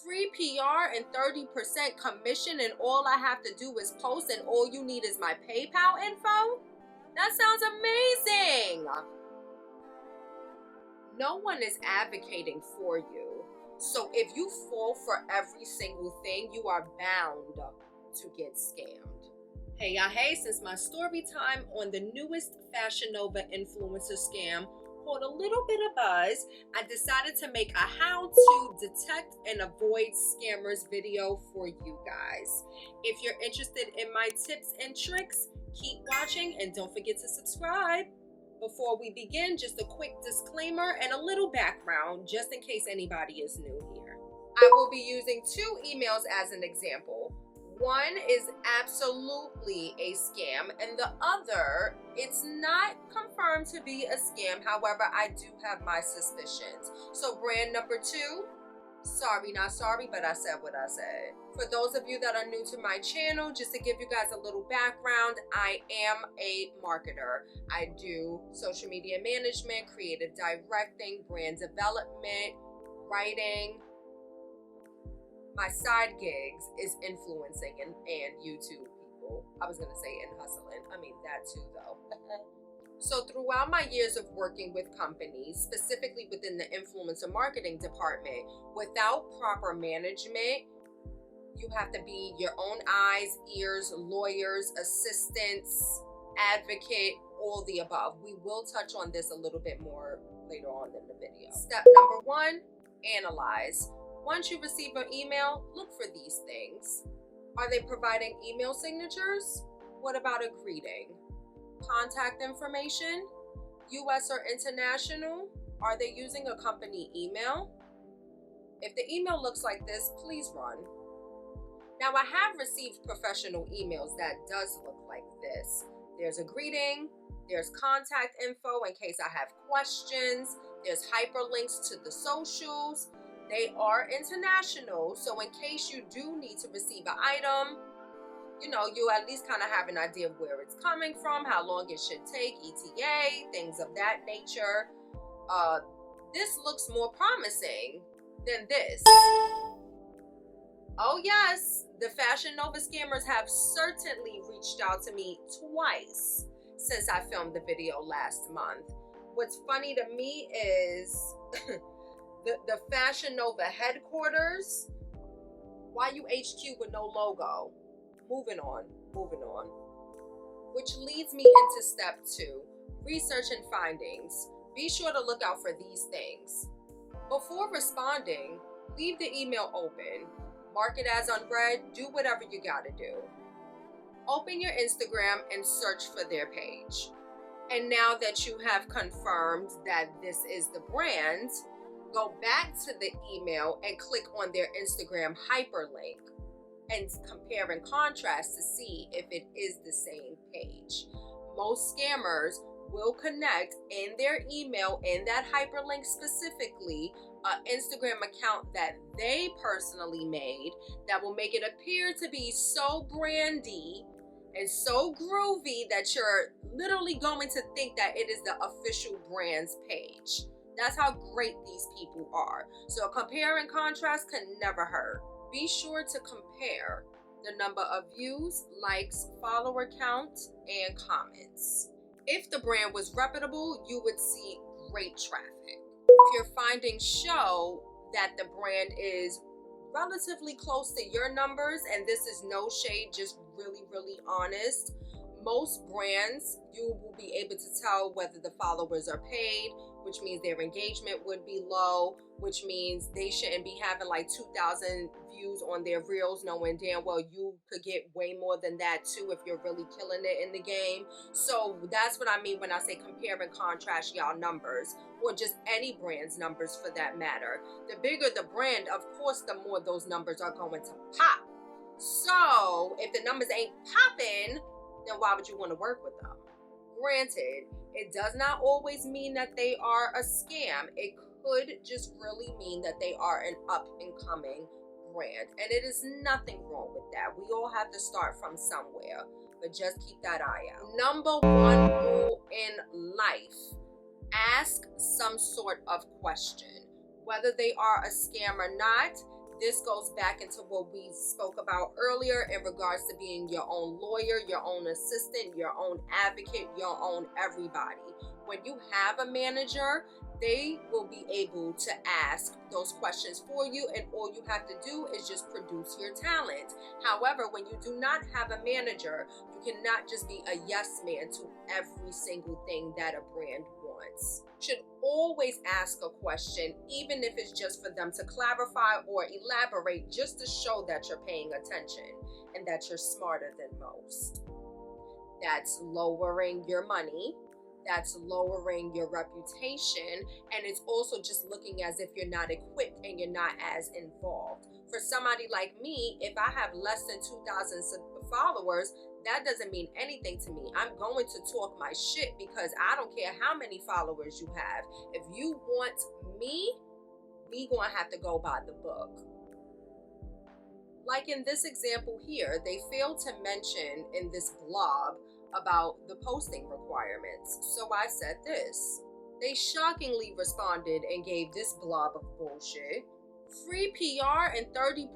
free PR and 30% commission, and all I have to do is post, and all you need is my PayPal info? That sounds amazing! No one is advocating for you. So if you fall for every single thing, you are bound to get scammed. Hey, since my story time on the newest Fashionnova influencer scam caught a little bit of buzz, I decided to make a how to detect and avoid scammers video for you guys. If you're interested in my tips and tricks, keep watching and don't forget to subscribe. Before we begin, just a quick disclaimer and a little background just in case anybody is new here. I will be using 2 emails as an example. One is absolutely a scam, and the other, it's not confirmed to be a scam. However, I do have my suspicions. So brand number 2, sorry, not sorry, but I said what I said. For those of you that are new to my channel, just to give you guys a little background, I am a marketer. I do social media management, creative directing, brand development, writing. My side gigs is influencing and YouTube people. I was going to say and hustling. I mean, that too, though. So throughout my years of working with companies, specifically within the influencer marketing department, without proper management, you have to be your own eyes, ears, lawyers, assistants, advocate, all the above. We will touch on this a little bit more later on in the video. Step number 1, analyze. Once you receive an email, look for these things. Are they providing email signatures? What about a greeting? Contact information? US or international? Are they using a company email? If the email looks like this, please run. Now, I have received professional emails that does look like this. There's a greeting, there's contact info in case I have questions, there's hyperlinks to the socials. They are international, so in case you do need to receive an item, you know, you at least kind of have an idea of where it's coming from, how long it should take, ETA, things of that nature. This looks more promising than this. Oh yes, the Fashionnova scammers have certainly reached out to me twice since I filmed the video last month. What's funny to me is the Fashionnova headquarters, YUHQ with no logo. Moving on. Which leads me into step 2, research and findings. Be sure to look out for these things. Before responding, leave the email open. Mark it as unread, do whatever you gotta do. Open your Instagram and search for their page. And now that you have confirmed that this is the brand, go back to the email and click on their Instagram hyperlink and compare and contrast to see if it is the same page. Most scammers will connect in their email, in that hyperlink specifically, an Instagram account that they personally made that will make it appear to be so brandy and so groovy that you're literally going to think that it is the official brand's page. That's how great these people are. So compare and contrast can never hurt. Be sure to compare the number of views, likes, follower count, and comments. If the brand was reputable, you would see great traffic. If your findings show that the brand is relatively close to your numbers, and this is no shade, just really honest, most brands, you will be able to tell whether the followers are paid, which means their engagement would be low, which means they shouldn't be having like 2,000 views on their reels, knowing damn well you could get way more than that too if you're really killing it in the game. So that's what I mean when I say compare and contrast y'all numbers, or just any brand's numbers for that matter. The bigger the brand, of course, the more those numbers are going to pop. So if the numbers ain't popping, then why would you want to work with them? Granted, it does not always mean that they are a scam. It could just really mean that they are an up-and-coming brand. And it is nothing wrong with that. We all have to start from somewhere. But just keep that eye out. Number 1 rule in life. Ask some sort of question. Whether they are a scam or not, this goes back into what we spoke about earlier in regards to being your own lawyer, your own assistant, your own advocate, your own everybody. When you have a manager, they will be able to ask those questions for you, and all you have to do is just produce your talent. However, when you do not have a manager, you cannot just be a yes man to every single thing that a brand wants. You should always ask a question, even if it's just for them to clarify or elaborate, just to show that you're paying attention and that you're smarter than most. That's lowering your money. That's lowering your reputation, and it's also just looking as if you're not equipped and you're not as involved. For somebody like me, if I have less than 2,000 followers, that doesn't mean anything to me. I'm going to talk my shit because I don't care how many followers you have. If you want me, we gonna have to go by the book. Like in this example here, they failed to mention in this blob about the posting requirements. So I said this. They shockingly responded and gave this blob of bullshit. Free PR and 30%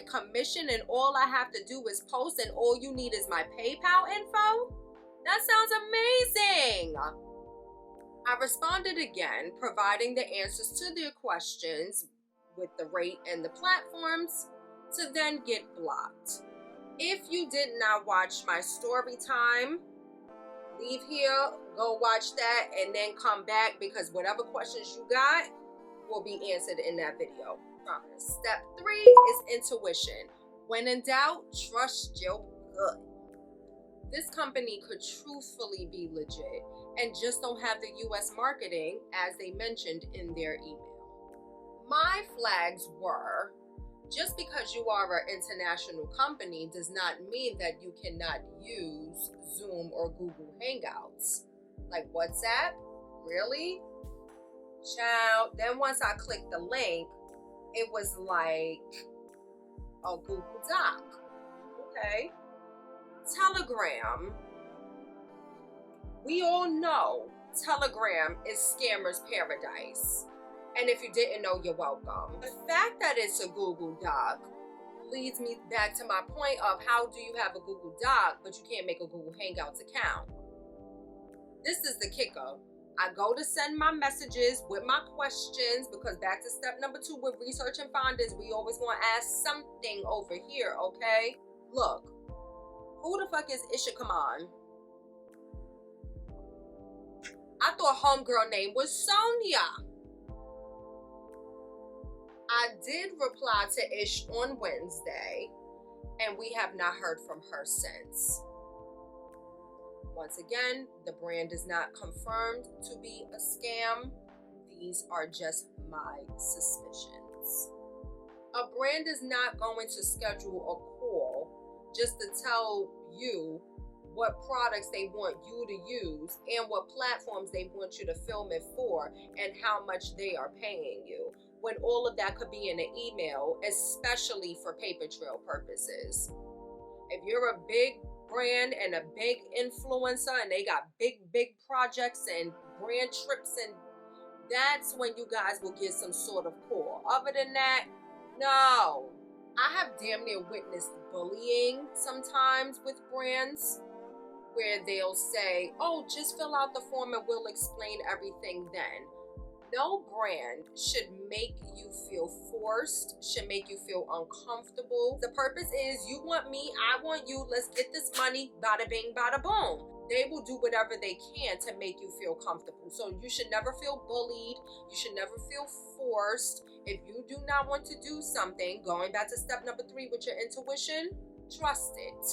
commission, and all I have to do is post, and all you need is my PayPal info? That sounds amazing! I responded again, providing the answers to their questions with the rate and the platforms, to then get blocked. If you did not watch my story time, leave here, go watch that, and then come back, because whatever questions you got will be answered in that video. Promise. Step 3 is intuition. When in doubt, trust your gut. This company could truthfully be legit and just don't have the US marketing as they mentioned in their email. My flags were, just because you are an international company does not mean that you cannot use Zoom or Google Hangouts. Like WhatsApp? Really? Child. Then once I clicked the link, it was like a Google Doc. Okay. Telegram. We all know Telegram is scammers' paradise. And if you didn't know, you're welcome. The fact that it's a Google Doc leads me back to my point of, how do you have a Google Doc but you can't make a Google Hangouts account? This is the kicker. I go to send my messages with my questions, because back to step number 2 with research and findings, we always want to ask something over here, okay? Look, who the fuck is Isha Kaman? I thought homegirl name was Sonia. I did reply to Ish on Wednesday, and we have not heard from her since. Once again, the brand is not confirmed to be a scam. These are just my suspicions. A brand is not going to schedule a call just to tell you what products they want you to use and what platforms they want you to film it for and how much they are paying you, when all of that could be in an email, especially for paper trail purposes. If you're a big brand and a big influencer and they got big projects and brand trips, and that's when you guys will get some sort of call. Other than that, no. I have damn near witnessed bullying sometimes with brands, where they'll say, oh, just fill out the form and we'll explain everything then. No brand should make you feel forced, should make you feel uncomfortable. The purpose is, you want me, I want you, let's get this money, bada bing, bada boom. They will do whatever they can to make you feel comfortable. So you should never feel bullied. You should never feel forced. If you do not want to do something, going back to step number 3 with your intuition, trust it.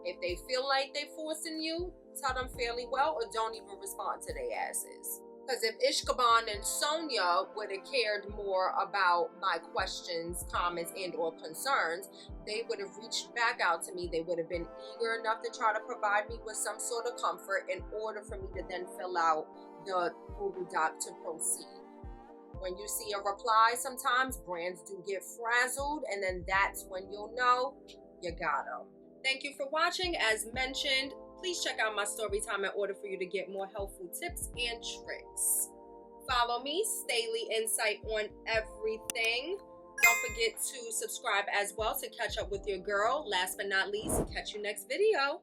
If they feel like they're forcing you, tell them fairly well, or don't even respond to their asses. Because if Ishkaban and Sonia would have cared more about my questions, comments, and or concerns, they would have reached back out to me. They would have been eager enough to try to provide me with some sort of comfort in order for me to then fill out the Google Doc to proceed. When you see a reply, sometimes brands do get frazzled, and then that's when you'll know you got them. Thank you for watching. As mentioned, please check out my story time in order for you to get more helpful tips and tricks. Follow me, Staleyinsight, on everything. Don't forget to subscribe as well to catch up with your girl. Last but not least, catch you next video.